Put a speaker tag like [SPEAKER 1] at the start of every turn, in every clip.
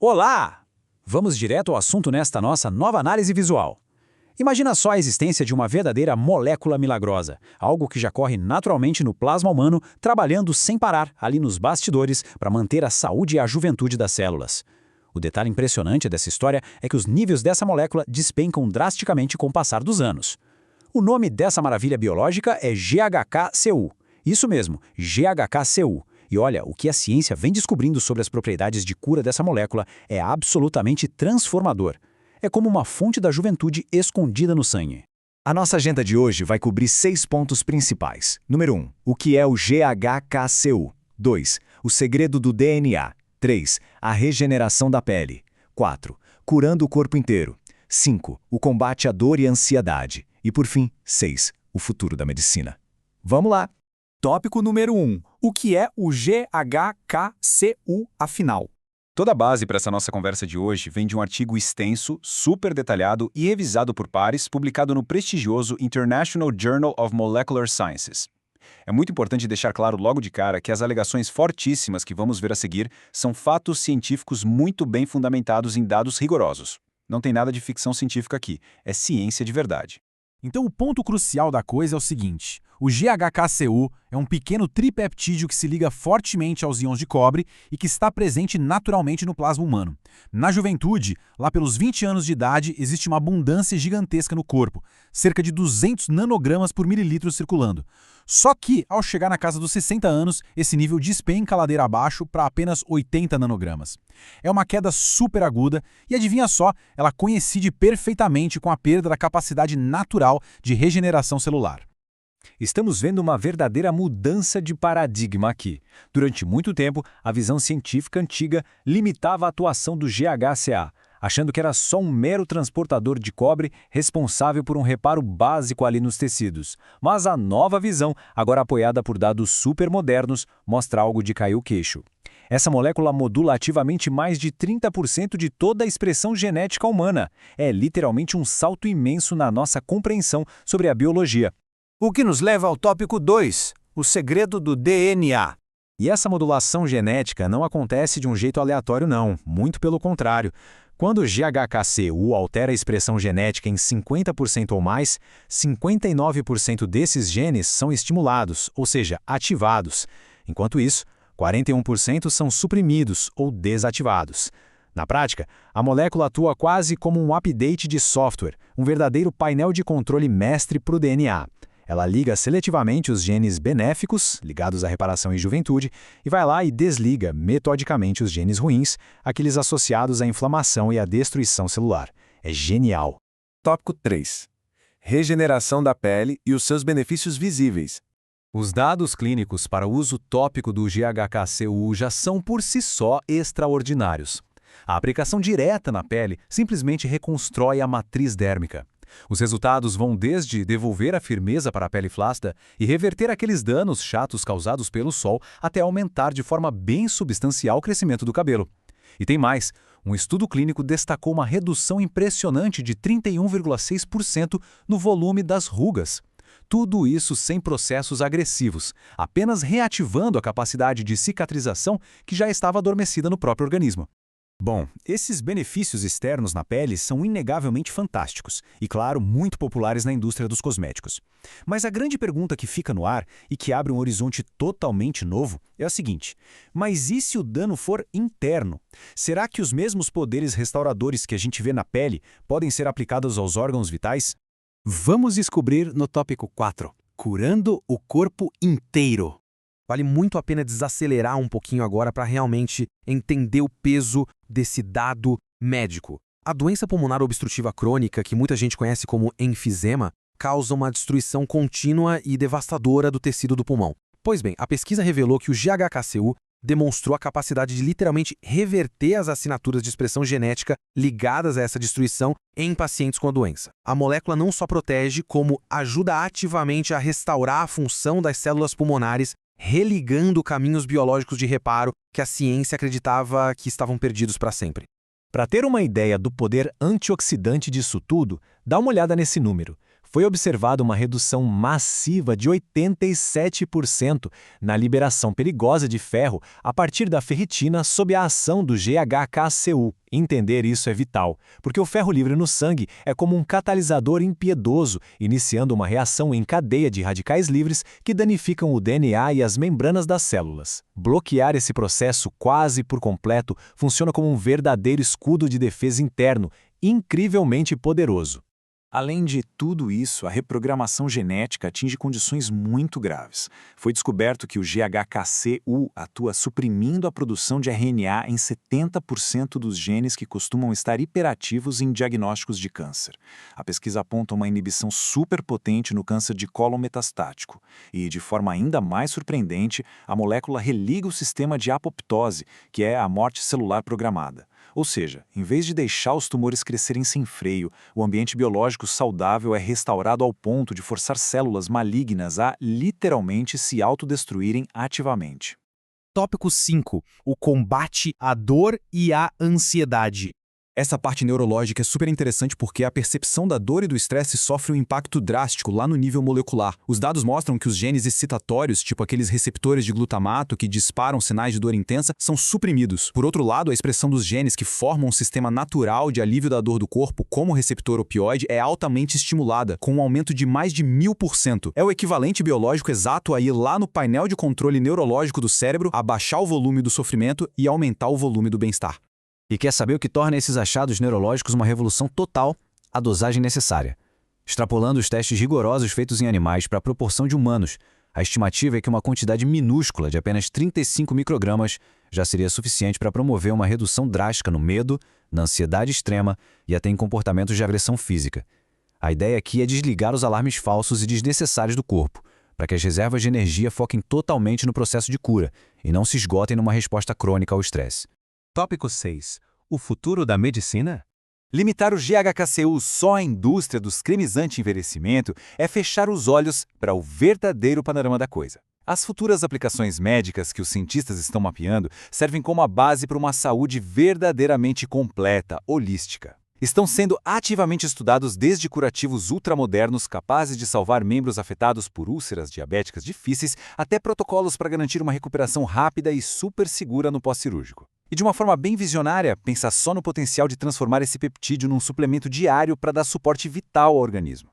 [SPEAKER 1] Olá! Vamos direto ao assunto nesta nossa nova análise visual. Imagina só a existência de uma verdadeira molécula milagrosa, algo que já corre naturalmente no plasma humano, trabalhando sem parar ali nos bastidores para manter a saúde e a juventude das células. O detalhe impressionante dessa história é que os níveis dessa molécula despencam drasticamente com o passar dos anos. O nome dessa maravilha biológica é GHK-Cu. Isso mesmo, GHK-Cu. E olha, o que a ciência vem descobrindo sobre as propriedades de cura dessa molécula é absolutamente transformador. É como uma fonte da juventude escondida no sangue.
[SPEAKER 2] A nossa agenda de hoje vai cobrir 6 pontos principais. Número 1. O que é o GHK-Cu? 2. O segredo do DNA. 3. A regeneração da pele. 4. Curando o corpo inteiro. 5. O combate à dor e ansiedade. E por fim, 6. O futuro da medicina. Vamos lá!
[SPEAKER 3] Tópico número 1. O que é o GHK-Cu afinal?
[SPEAKER 4] Toda a base para essa nossa conversa de hoje vem de um artigo extenso, super detalhado e revisado por pares, publicado no prestigioso International Journal of Molecular Sciences. É muito importante deixar claro logo de cara que as alegações fortíssimas que vamos ver a seguir são fatos científicos muito bem fundamentados em dados rigorosos. Não tem nada de ficção científica aqui, é ciência de verdade.
[SPEAKER 3] Então o ponto crucial da coisa é o seguinte: o GHK-Cu é um pequeno tripeptídeo que se liga fortemente aos íons de cobre e que está presente naturalmente no plasma humano. Na juventude, lá pelos 20 anos de idade, existe uma abundância gigantesca no corpo, cerca de 200 nanogramas por mililitro circulando. Só que, ao chegar na casa dos 60 anos, esse nível despenca a ladeira abaixo para apenas 80 nanogramas. É uma queda super aguda e, adivinha só, ela coincide perfeitamente com a perda da capacidade natural de regeneração celular.
[SPEAKER 2] Estamos vendo uma verdadeira mudança de paradigma aqui. Durante muito tempo, a visão científica antiga limitava a atuação do GHCA, achando que era só um mero transportador de cobre responsável por um reparo básico ali nos tecidos. Mas a nova visão, agora apoiada por dados super modernos, mostra algo de cair o queixo. Essa molécula modula ativamente mais de 30% de toda a expressão genética humana. É literalmente um salto imenso na nossa compreensão sobre a biologia.
[SPEAKER 5] O que nos leva ao tópico 2, o segredo do DNA.
[SPEAKER 2] E essa modulação genética não acontece de um jeito aleatório não, muito pelo contrário. Quando o GHK-Cu altera a expressão genética em 50% ou mais, 59% desses genes são estimulados, ou seja, ativados. Enquanto isso, 41% são suprimidos ou desativados. Na prática, a molécula atua quase como um update de software, um verdadeiro painel de controle mestre para o DNA. Ela liga seletivamente os genes benéficos, ligados à reparação e juventude, e vai lá e desliga metodicamente os genes ruins, aqueles associados à inflamação e à destruição celular. É genial.
[SPEAKER 6] Tópico 3. Regeneração da pele e os seus benefícios visíveis.
[SPEAKER 7] Os dados clínicos para o uso tópico do GHK-Cu já são por si só extraordinários. A aplicação direta na pele simplesmente reconstrói a matriz dérmica. Os resultados vão desde devolver a firmeza para a pele flácida e reverter aqueles danos chatos causados pelo sol até aumentar de forma bem substancial o crescimento do cabelo. E tem mais, um estudo clínico destacou uma redução impressionante de 31,6% no volume das rugas. Tudo isso sem processos agressivos, apenas reativando a capacidade de cicatrização que já estava adormecida no próprio organismo.
[SPEAKER 3] Bom, esses benefícios externos na pele são inegavelmente fantásticos e, claro, muito populares na indústria dos cosméticos. Mas a grande pergunta que fica no ar e que abre um horizonte totalmente novo é a seguinte: mas e se o dano for interno? Será que os mesmos poderes restauradores que a gente vê na pele podem ser aplicados aos órgãos vitais?
[SPEAKER 5] Vamos descobrir no tópico 4, curando o corpo inteiro. Vale muito a pena desacelerar um pouquinho agora para realmente entender o peso desse dado médico. A doença pulmonar obstrutiva crônica, que muita gente conhece como enfisema, causa uma destruição contínua e devastadora do tecido do pulmão. Pois bem, a pesquisa revelou que o GHK-Cu demonstrou a capacidade de literalmente reverter as assinaturas de expressão genética ligadas a essa destruição em pacientes com a doença. A molécula não só protege, como ajuda ativamente a restaurar a função das células pulmonares, religando caminhos biológicos de reparo que a ciência acreditava que estavam perdidos para sempre.
[SPEAKER 2] Para ter uma ideia do poder antioxidante disso tudo, dá uma olhada nesse número. foi observada uma redução massiva de 87% na liberação perigosa de ferro a partir da ferritina sob a ação do GHKCU. Entender isso é vital, porque o ferro livre no sangue é como um catalisador impiedoso, iniciando uma reação em cadeia de radicais livres que danificam o DNA e as membranas das células. Bloquear esse processo quase por completo funciona como um verdadeiro escudo de defesa interno, incrivelmente poderoso.
[SPEAKER 4] Além de tudo isso, a reprogramação genética atinge condições muito graves. Foi descoberto que o GHKCU atua suprimindo a produção de RNA em 70% dos genes que costumam estar hiperativos em diagnósticos de câncer. A pesquisa aponta uma inibição superpotente no câncer de cólon metastático. E, de forma ainda mais surpreendente, a molécula religa o sistema de apoptose, que é a morte celular programada. Ou seja, em vez de deixar os tumores crescerem sem freio, o ambiente biológico saudável é restaurado ao ponto de forçar células malignas a, literalmente, se autodestruírem ativamente.
[SPEAKER 5] Tópico 5. O combate à dor e à ansiedade.
[SPEAKER 8] Essa parte neurológica é super interessante porque a percepção da dor e do estresse sofre um impacto drástico lá no nível molecular. Os dados mostram que os genes excitatórios, tipo aqueles receptores de glutamato que disparam sinais de dor intensa, são suprimidos. Por outro lado, a expressão dos genes que formam um sistema natural de alívio da dor do corpo, como o receptor opioide, é altamente estimulada, com um aumento de mais de 1000%. É o equivalente biológico exato a ir lá no painel de controle neurológico do cérebro, abaixar o volume do sofrimento e aumentar o volume do bem-estar.
[SPEAKER 1] E quer saber o que torna esses achados neurológicos uma revolução total? A dosagem necessária. Extrapolando os testes rigorosos feitos em animais para a proporção de humanos, a estimativa é que uma quantidade minúscula de apenas 35 microgramas já seria suficiente para promover uma redução drástica no medo, na ansiedade extrema e até em comportamentos de agressão física. A ideia aqui é desligar os alarmes falsos e desnecessários do corpo, para que as reservas de energia foquem totalmente no processo de cura e não se esgotem numa resposta crônica ao estresse.
[SPEAKER 7] Tópico 6. O futuro da medicina?
[SPEAKER 4] Limitar o GHKCU só à indústria dos cremes anti-envelhecimento é fechar os olhos para o verdadeiro panorama da coisa. As futuras aplicações médicas que os cientistas estão mapeando servem como a base para uma saúde verdadeiramente completa, holística. Estão sendo ativamente estudados desde curativos ultramodernos capazes de salvar membros afetados por úlceras diabéticas difíceis até protocolos para garantir uma recuperação rápida e super segura no pós-cirúrgico. E de uma forma bem visionária, pensa só no potencial de transformar esse peptídeo num suplemento diário para dar suporte vital ao organismo.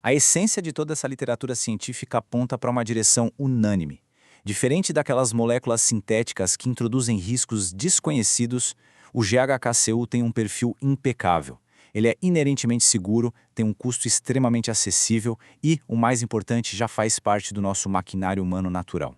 [SPEAKER 4] A essência de toda essa literatura científica aponta para uma direção unânime. Diferente daquelas moléculas sintéticas que introduzem riscos desconhecidos, o GHKCU tem um perfil impecável. Ele é inerentemente seguro, tem um custo extremamente acessível e, o mais importante, já faz parte do nosso maquinário humano natural.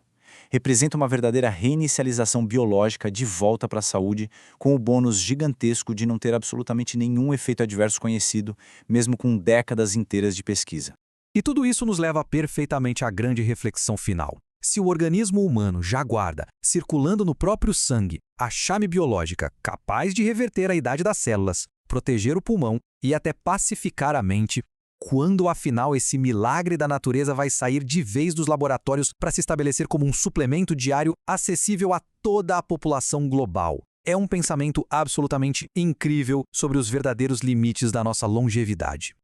[SPEAKER 4] Representa uma verdadeira reinicialização biológica de volta para a saúde, com o bônus gigantesco de não ter absolutamente nenhum efeito adverso conhecido, mesmo com décadas inteiras de pesquisa.
[SPEAKER 5] E tudo isso nos leva perfeitamente à grande reflexão final. Se o organismo humano já guarda, circulando no próprio sangue, a chame biológica capaz de reverter a idade das células, proteger o pulmão e até pacificar a mente, quando afinal esse milagre da natureza vai sair de vez dos laboratórios para se estabelecer como um suplemento diário acessível a toda a população global? É um pensamento absolutamente incrível sobre os verdadeiros limites da nossa longevidade.